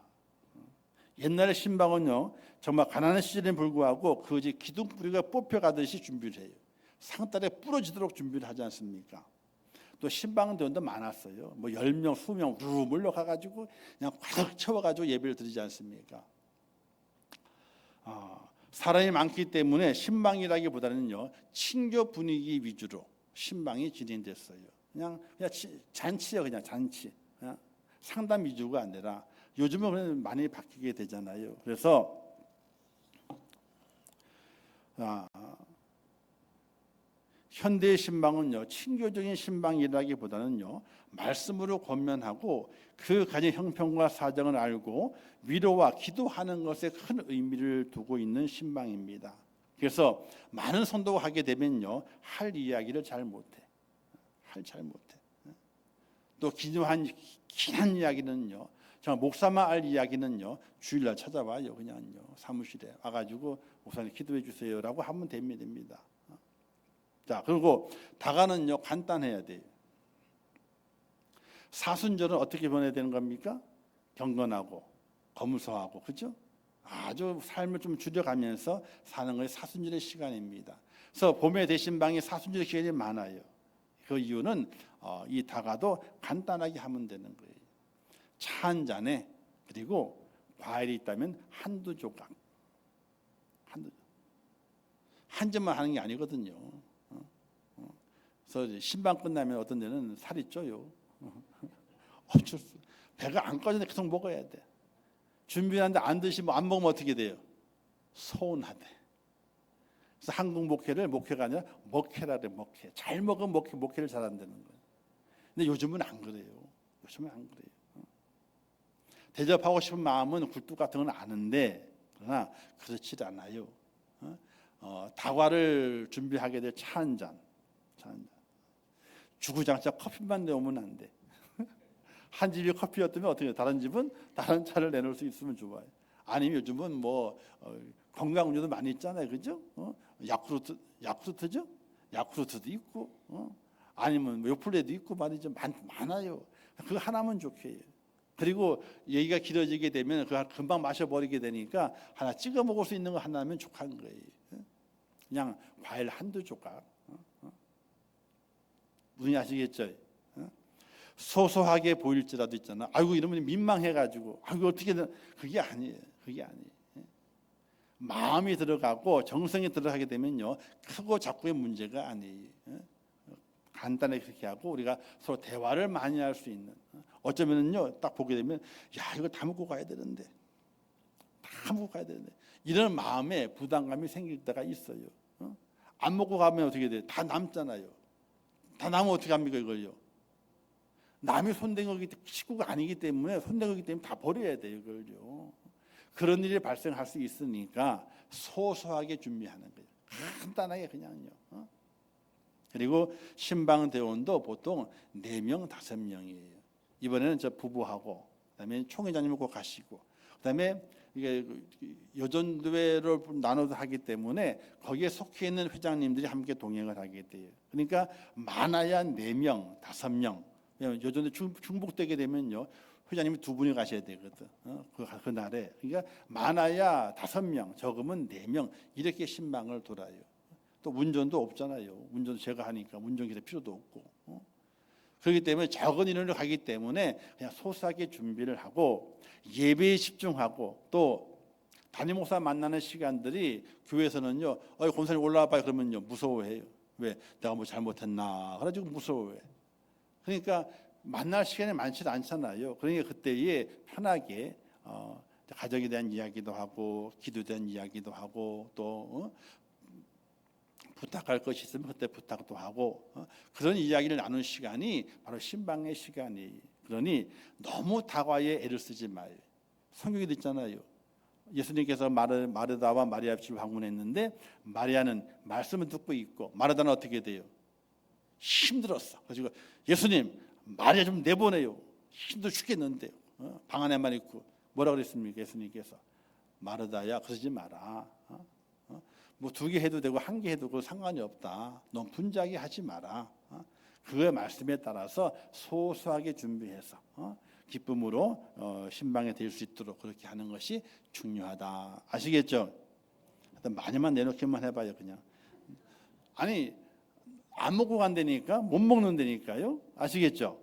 옛날의 신방은요. 정말 가난한 시절에 불구하고 그 기둥뿌리가 뽑혀가듯이 준비를 해요. 상달에 부러지도록 준비를 하지 않습니까? 또 신방들도 많았어요. 뭐 10명, 20명 루 몰려가가지고 그냥 가득 채워가지고 예배를 드리지 않습니까? 사람이 많기 때문에 신방이라기보다는요 친교 분위기 위주로 신방이 진행됐어요. 그냥 잔치요, 그냥 잔치. 그냥 상담 위주가 아니라 요즘은 많이 바뀌게 되잖아요. 그래서 현대의 신방은요 친교적인 신방이라기보다는요 말씀으로 권면하고 그 가정 형편과 사정을 알고 위로와 기도하는 것에 큰 의미를 두고 있는 신방입니다. 그래서 많은 성도가 하게 되면요 할 이야기를 잘 못해. 또 긴한 이야기는요 정말 목사만 알 이야기는요 주일날 찾아와요. 그냥요 사무실에 와가지고 목사님 기도해 주세요라고 하면 됩니다. 자, 그리고 다가는요 간단해야 돼요. 사순절은 어떻게 보내야 되는 겁니까? 경건하고 검소하고, 그죠? 아주 삶을 좀 줄여가면서 사는 것이 사순절의 시간입니다. 그래서 봄에 대신방이 사순절의 시간이 많아요. 그 이유는 이 다가도 간단하게 하면 되는 거예요. 차 한 잔에 그리고 과일이 있다면 한두 조각, 한 점만 하는 게 아니거든요. 그래서 신방 끝나면 어떤 데는 살이 쪄요. 어쩔 수, 배가 안 꺼지는데 계속 먹어야 돼. 준비하는데 안 드시면 안 먹으면 어떻게 돼요? 서운하대. 그래서 한국 목회가 아니라 먹회라 그래. 먹회. 잘 먹으면 목회를 잘한다는 거예요. 근데 요즘은 안 그래요. 대접하고 싶은 마음은 굴뚝 같은 건 아는데 그러나 그렇지 않아요. 다과를 준비하게 될 차 한 잔, 주구장창 커피만 내오면 안 돼. 한 집이 커피였다면 어떻게 해요? 다른 집은 다른 차를 내놓을 수 있으면 좋아요. 아니면 요즘은 뭐 건강 음료도 많이 있잖아요, 그죠? 야쿠르트죠? 야쿠르트도 있고, 아니면 요플레도 있고 말이죠. 많아요. 그거 하나면 좋게 해요. 그리고 얘기가 길어지게 되면 그거 금방 마셔버리게 되니까 하나 찍어 먹을 수 있는 거 하나면 족한 거예요. 그냥 과일 한두 조각. 무슨 아시겠죠? 소소하게 보일지라도 있잖아. 아이고 이러면 민망해가지고 아이고 어떻게든 그게 아니에요. 그게 아니에요. 마음이 들어가고 정성이 들어가게 되면요 크고 작고의 문제가 아니에요. 간단하게 그렇게 하고 우리가 서로 대화를 많이 할 수 있는. 어쩌면은요 딱 보게 되면 야 이거 다 먹고 가야 되는데 이런 마음에 부담감이 생길 때가 있어요. 안 먹고 가면 어떻게 돼요? 다 남잖아요. 다 남으면 어떻게 합니까 이걸요? 남이 손댄 거기 식구가 아니기 때문에 손댄 거기 때문에 다 버려야 돼요 이걸요. 그런 일이 발생할 수 있으니까 소소하게 준비하는 거예요. 간단하게 그냥요. 그리고 신방 대원도 보통 4명, 5명이에요. 이번에는 저 부부하고 그다음에 총회장님을 꼭 가시고 그다음에 이게 여전도회를 나눠서 하기 때문에 거기에 속해 있는 회장님들이 함께 동행을 하게 돼요. 그러니까 많아야 4명, 5명. 여전도 중복되게 되면요 회장님이 2분이 가셔야 되거든. 그날에 그러니까 많아야 5명, 적으면 4명 이렇게 신방을 돌아요. 또 운전도 없잖아요. 운전 제가 하니까 운전기사 필요도 없고. 그렇기 때문에 적은 인원을 가기 때문에 그냥 소소하게 준비를 하고 예배에 집중하고 또 담임 목사 만나는 시간들이 교회에서는요. 권사님 올라와 봐요. 그러면요 무서워해요. 왜? 내가 뭐 잘못했나? 그래가지고 무서워해. 그러니까 만날 시간이 많지 않잖아요. 그러니까 그때에 편하게 가정에 대한 이야기도 하고 기도에 대한 이야기도 하고 또 부탁할 것이 있으면 그때 부탁도 하고 그런 이야기를 나누는 시간이 바로 신방의 시간이. 그러니 너무 다과에 애를 쓰지 마요. 성경에도 있잖아요. 예수님께서 마르다와 마리아 집을 방문했는데 마리아는 말씀을 듣고 있고 마르다는 어떻게 돼요? 힘들었어. 그래서 예수님 마리아 좀 내보내요. 힘들어 죽겠는데 방 안에만 있고 뭐라 그랬습니까? 예수님께서 마르다야 그러지 마라. 뭐 2개 해도 되고 1개 해도 되고 상관이 없다. 너무 분주하게 하지 마라. 그의 말씀에 따라서 소소하게 준비해서 기쁨으로 신방에 될 수 있도록 그렇게 하는 것이 중요하다. 아시겠죠? 많이만 내놓기만 해봐요 그냥. 아니 안 먹고 간다니까 못 먹는다니까요. 아시겠죠?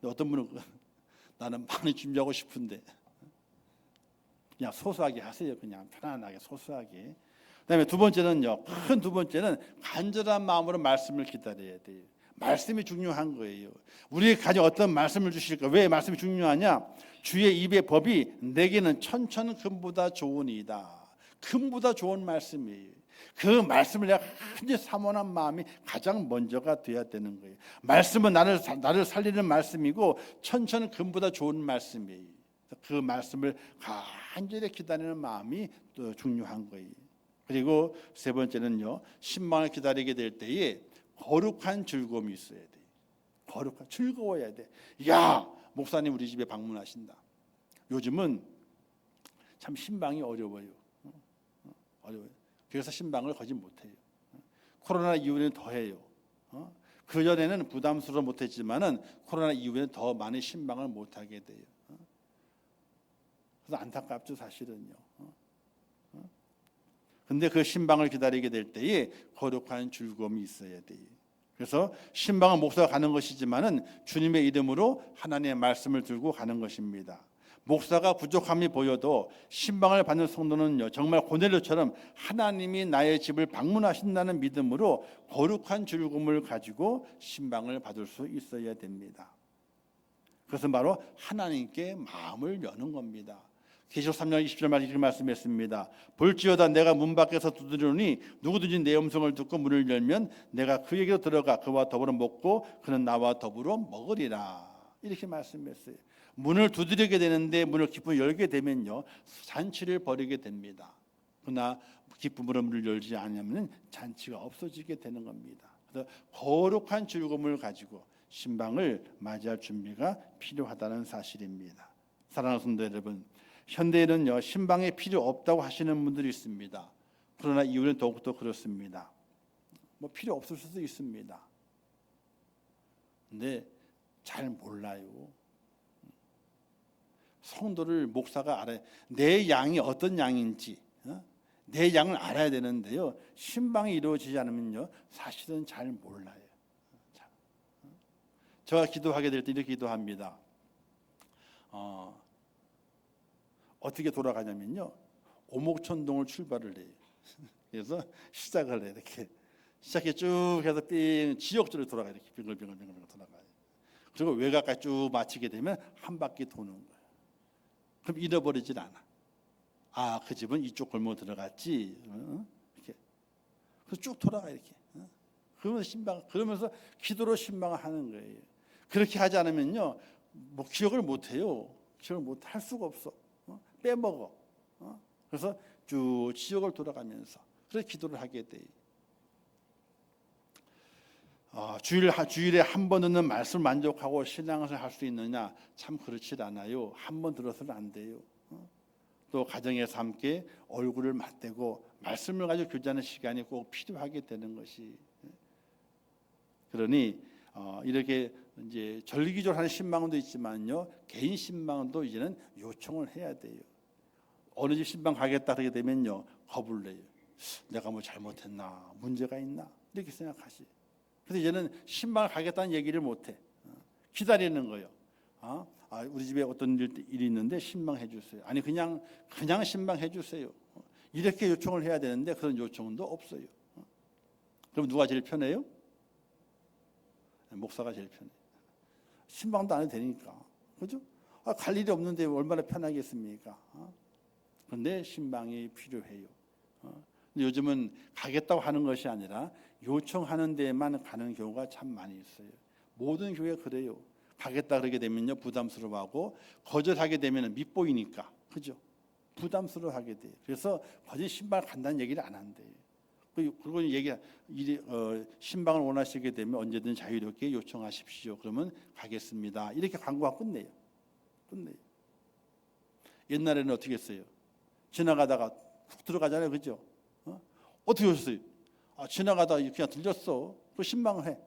어떤 분은 나는 많이 준비하고 싶은데 그냥 소소하게 하세요. 그냥 편안하게 소소하게. 그다음에 2번째는요. 큰 2번째는 간절한 마음으로 말씀을 기다려야 돼요. 말씀이 중요한 거예요. 우리 가정 어떤 말씀을 주실까? 왜 말씀이 중요하냐? 주의 입의 법이 내게는 천천 금보다 좋으니이다. 금보다 좋은 말씀이에요. 그 말씀을 내가 간절히 사모하는 마음이 가장 먼저가 돼야 되는 거예요. 말씀은 나를 살리는 말씀이고 천천 금보다 좋은 말씀이에요. 그 말씀을 간절히 기다리는 마음이 또 중요한 거예요. 그리고 3번째는요. 신방을 기다리게 될 때에 거룩한 즐거움이 있어야 돼요. 거룩한 즐거워야 돼. 야 목사님 우리 집에 방문하신다. 요즘은 참 신방이 어려워요. 어려워요. 그래서 신방을 거의 못해요. 코로나 이후에는 더해요. 그 전에는 부담스러워 못했지만은 코로나 이후에는 더 많이 신방을 못하게 돼요. 그래서 안타깝죠 사실은요. 근데 그 신방을 기다리게 될 때에 거룩한 즐거움이 있어야 돼요. 그래서 신방은 목사가 가는 것이지만은 주님의 이름으로 하나님의 말씀을 들고 가는 것입니다. 목사가 부족함이 보여도 신방을 받는 성도는요 정말 고넬료처럼 하나님이 나의 집을 방문하신다는 믿음으로 거룩한 즐거움을 가지고 신방을 받을 수 있어야 됩니다. 그것은 바로 하나님께 마음을 여는 겁니다. 계시록 3장 20절 말씀 이렇게 말씀했습니다. 볼지어다 내가 문 밖에서 두드리노니 누구든지 내 음성을 듣고 문을 열면 내가 그에게로 들어가 그와 더불어 먹고 그는 나와 더불어 먹으리라. 이렇게 말씀했어요. 문을 두드리게 되는데 문을 기쁨을 열게 되면요 잔치를 벌이게 됩니다. 그러나 기쁨으로 문을 열지 않으면 잔치가 없어지게 되는 겁니다. 그래서 거룩한 즐거움을 가지고 신방을 맞이할 준비가 필요하다는 사실입니다. 사랑하는 성도 여러분, 현대에는요 신방에 필요 없다고 하시는 분들이 있습니다. 그러나 이유는 더욱더 그렇습니다. 뭐 필요 없을 수도 있습니다. 근데 잘 몰라요. 성도를 목사가 알아야, 내 양이 어떤 양인지 내 양을 알아야 되는데요 신방이 이루어지지 않으면요 사실은 잘 몰라요. 제가 기도하게 될 때 이렇게 기도합니다. 어떻게 돌아가냐면요 오목천동을 출발을 해요. 그래서 시작을 해 이렇게 시작해 쭉 해서 삥 지역적으로 돌아가요. 이렇게 빙글빙글 돌아가요. 그리고 외곽까지 쭉 마치게 되면 한 바퀴 도는 거예요. 그럼 잃어버리질 않아. 아, 그 집은 이쪽 골목 들어갔지. 이렇게. 그래서 쭉 돌아가 이렇게. 그러면서 기도로 신방을 하는 거예요. 그렇게 하지 않으면요, 뭐 기억을 못 해요. 기억을 못 할 수가 없어. 빼먹어. 그래서 쭉 지역을 돌아가면서 그래서 기도를 하게 돼요. 주일에 한 번 듣는 말씀을 만족하고 신앙을 할 수 있느냐? 참 그렇지 않아요. 한 번 들어서는 안 돼요. 또 가정에서 함께 얼굴을 맞대고 말씀을 가지고 교제하는 시간이 꼭 필요하게 되는 것이. 그러니 이렇게 이제 절기적으로 하는 신방도 있지만요, 개인 신방도 이제는 요청을 해야 돼요. 어느 집 신방 가겠다 그러게 되면요, 겁을 내요. 내가 뭐 잘못했나, 문제가 있나 이렇게 생각하시. 그래서 이제는 신방을 가겠다는 얘기를 못해. 기다리는 거예요. 우리 집에 어떤 일이 있는데 신방해 주세요. 아니 그냥 신방해 주세요. 이렇게 요청을 해야 되는데 그런 요청도 없어요. 그럼 누가 제일 편해요? 목사가 제일 편해요. 신방도 안 해도 되니까. 그죠? 갈 일이 없는데 얼마나 편하겠습니까? 그런데 신방이 필요해요. 근데 요즘은 가겠다고 하는 것이 아니라 요청하는 데만 가는 경우가 참 많이 있어요. 모든 교회가 그래요. 가겠다 그러게 되면요 부담스러워하고 거절하게 되면 밉보이니까 그죠? 부담스러워하게 돼요. 그래서 거짓 신방 간다는 얘기를 안 한대요. 그리고 신방을 원하시게 되면 언제든 자유롭게 요청하십시오. 그러면 가겠습니다. 이렇게 광고가 끝내요. 옛날에는 어떻게 했어요? 지나가다가 훅 들어가잖아요, 그죠? 어떻게 오셨어요? 지나가다 그냥 들렸어. 그 신방을 해.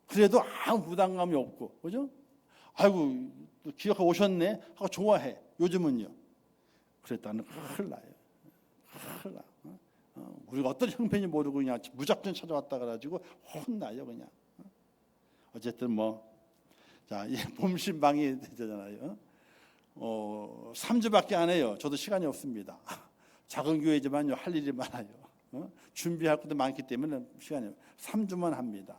그래도 아무 부담감이 없고, 그죠? 아이고 기억하고 오셨네 하고 좋아해. 요즘은요. 그랬다는 큰일 나요. 큰일 나. 우리가 어떤 형편인지 모르고 그냥 무작정 찾아왔다 그래가지고 혼나요 그냥. 어쨌든 봄 신방이 되잖아요. 3주밖에 안 해요. 저도 시간이 없습니다. 작은 교회지만요 할 일이 많아요. 준비할 것도 많기 때문에 시간이 3주만 합니다.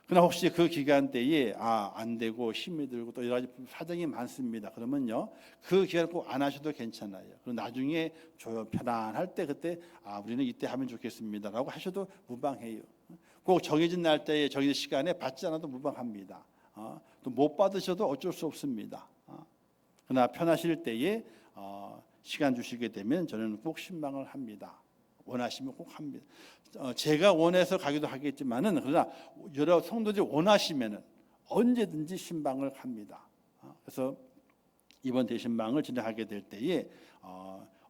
그러나 혹시 그 기간대에 안 되고 힘이 들고 또 여러 가지 사정이 많습니다. 그러면요 그 기간 꼭 안 하셔도 괜찮아요. 그리고 나중에 편안할 때 그때 우리는 이때 하면 좋겠습니다라고 하셔도 무방해요. 꼭 정해진 날짜에 정해진 시간에 받지 않아도 무방합니다. 또 못 받으셔도 어쩔 수 없습니다. 그러나 편하실 때에 시간 주시게 되면 저는 꼭 신방을 합니다. 원하시면 꼭 합니다. 제가 원해서 가기도 하겠지만은 그러나 여러 성도들이 원하시면은 언제든지 신방을 합니다. 그래서 이번 대신방을 진행하게 될 때에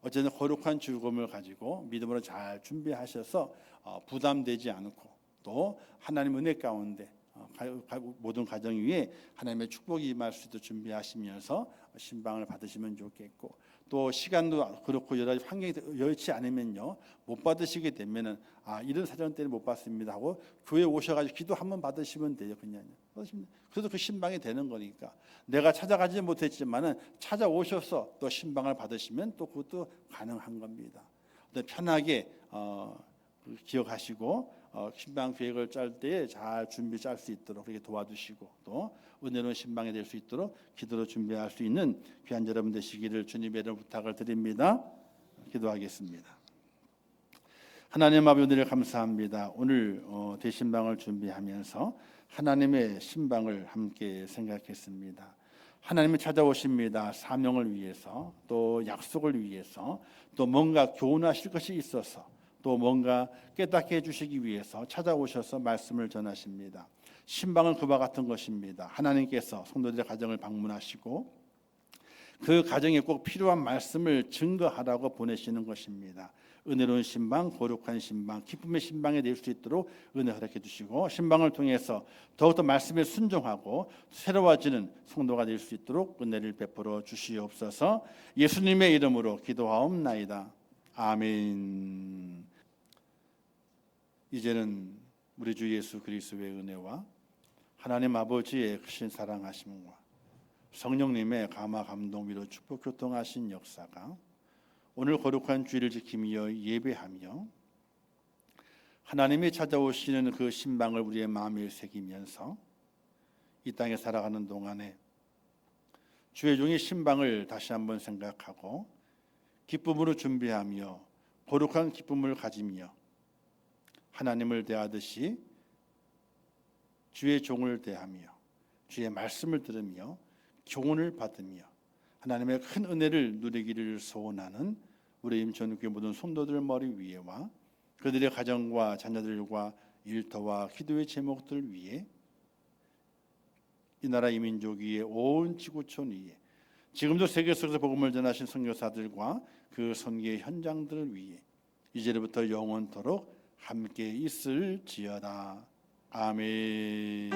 어쨌든 거룩한 즐거움을 가지고 믿음으로 잘 준비하셔서 부담되지 않고 또 하나님 은혜 가운데 모든 가정 위에 하나님의 축복이 임할 수 있도록 준비하시면서 신방을 받으시면 좋겠고 또 시간도 그렇고 여러 가지 환경이 여의치 않으면요 못 받으시게 되면은 이런 사정 때문에 못 받습니다 하고 교회 오셔가지고 기도 한번 받으시면 돼요. 그냥 그래도 그 신방이 되는 거니까 내가 찾아가지 못했지만은 찾아오셔서 또 신방을 받으시면 또 그것도 가능한 겁니다. 편하게 기억하시고 신방 계획을 짤 때 잘 짤 수 있도록 그렇게 도와주시고 또 은혜로운 신방이 될 수 있도록 기도로 준비할 수 있는 귀한 여러분 되시기를 주님의 이름으로 부탁을 드립니다. 기도하겠습니다. 하나님 아버지 은혜를 감사합니다. 오늘 대신방을 준비하면서 하나님의 신방을 함께 생각했습니다. 하나님이 찾아오십니다. 사명을 위해서, 또 약속을 위해서, 또 뭔가 교훈하실 것이 있어서, 또 뭔가 깨닫게 해주시기 위해서 찾아오셔서 말씀을 전하십니다. 신방은 그와 같은 것입니다. 하나님께서 성도들의 가정을 방문하시고 그 가정에 꼭 필요한 말씀을 증거하라고 보내시는 것입니다. 은혜로운 신방, 거룩한 신방, 기쁨의 신방이 될 수 있도록 은혜 허락해 주시고, 신방을 통해서 더욱더 말씀에 순종하고 새로워지는 성도가 될 수 있도록 은혜를 베풀어 주시옵소서. 예수님의 이름으로 기도하옵나이다. 아멘. 이제는 우리 주 예수 그리스도의 은혜와 하나님 아버지의 크신 사랑하심과 성령님의 감화 감동 위로 축복 교통하신 역사가 오늘 거룩한 주일을 지키며 예배하며 하나님이 찾아오시는 그 신방을 우리의 마음에 새기면서 이 땅에 살아가는 동안에 주의 종의 신방을 다시 한번 생각하고 기쁨으로 준비하며 거룩한 기쁨을 가지며 하나님을 대하듯이 주의 종을 대하며 주의 말씀을 들으며 교훈을 받으며 하나님의 큰 은혜를 누리기를 소원하는 우리 임천교회 모든 성도들 머리 위에와 그들의 가정과 자녀들과 일터와 기도의 제목들 위에 이 나라 이 민족 위에 온 지구촌 위에 지금도 세계 속에서 복음을 전하신 선교사들과 그 선교의 현장들 위에 이제부터 영원토록 함께 있을지어다. 아멘.